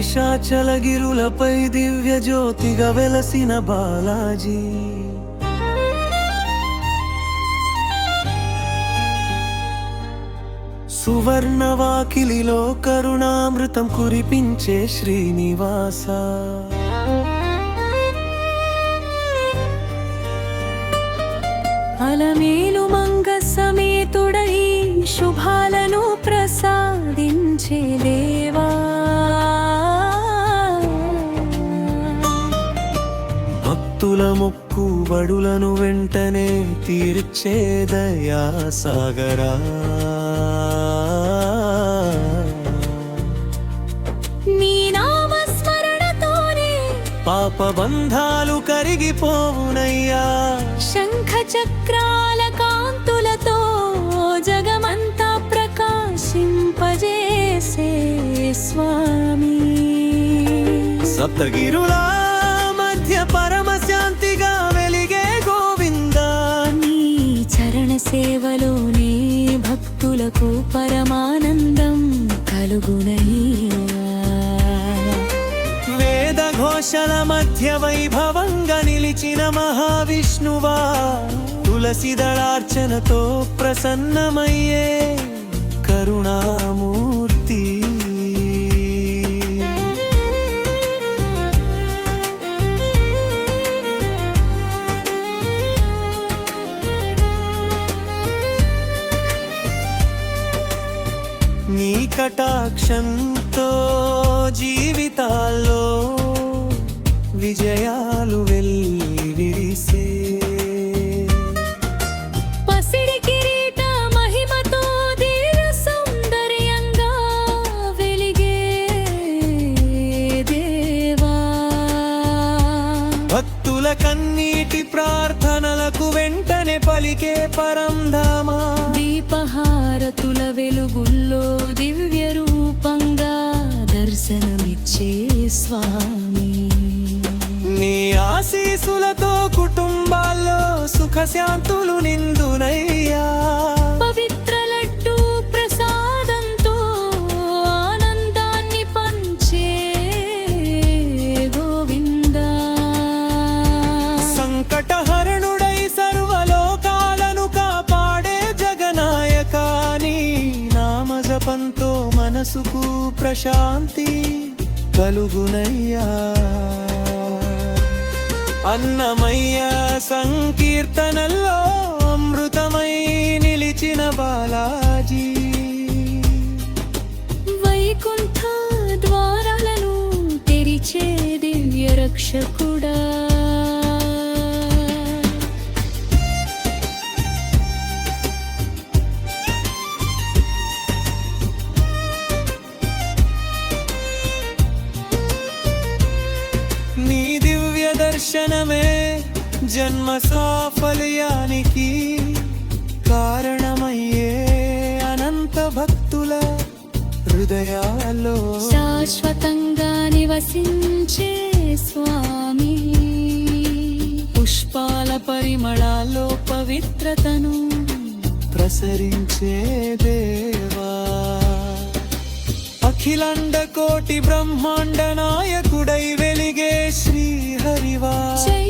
శేషాచలగిరులపై దివ్య జ్యోతిగా వెలసిన బాలాజీ. సువర్ణవాకిలిలో కరుణామృతం కురిపించే శ్రీనివాస. అలమేలు మంగ సమేతుడై శుభాలను ప్రసాదించే దేవా. భక్తుల మొక్కుబడులను వెంటనే తీర్చే దయా సాగరా. నీ నామస్మరణతోనే పాపబంధాలు కరిగిపోవునయ్యా. శంఖ చక్రాల కాంతులతో జగమంతా ప్రకాశింపజేసే స్వామి. సప్తగిరుల మధ్య పరమశాంతిగా వెలిగే గోవిందా. నీ చరణ సేవలోనే భక్తులకు పరమానందం కలుగునయ్యా. వేద ఘోషల మధ్య వైభవంగా నిలిచిన మహావిష్ణువా. తులసి దళార్చనతో ప్రసన్నమయ్యే కరుణామూర్తి. నీ కటాక్షంతో జీవితాల్లో విజయాలు వెల్లివిరిసే. పసిడి కిరీట మహిమతో దివ్య సౌందర్యంగా వెలిగే దేవా. భక్తుల కన్నీటి ప్రార్థనలకు వెంటనే పలికే పరంధామా. దీపహారతుల వెలుగుల్లో దివ్య రూపంగా దర్శనమిచ్చే స్వామి. నీ ఆశీసులతో కుటుంబాల్లో సుఖశాంతులు నిందునయ్యా. పవిత్ర లడ్డు ప్రసాదంతో ఆనందాన్ని పంచే గోవిందా. సంకటహరణుడై సర్వలోకాలను కాపాడే జగనాయక. నీ నామజపంతో మనసుకు ప్రశాంతి కలుగునయ్యా. అన్నమయ్య సంకీర్తనల్లో అమృతమై నిలిచిన బాలాజీ. వైకుంఠ ద్వారాలను తెరిచే దివ్య రక్షకుడా. నీ దివ్య దర్శనమే జన్మ సాఫల్యానికి కారణమయ్యే అనంత భక్తుల హృదయాల్లో శాశ్వతంగా నివసించే స్వామి. పుష్పాల పరిమళాల్లో పవిత్రతను ప్రసరించే దేవా. అఖిలాండ కోటి బ్రహ్మాండ నాయకుడై వెలిగే శ్రీహరివా. జై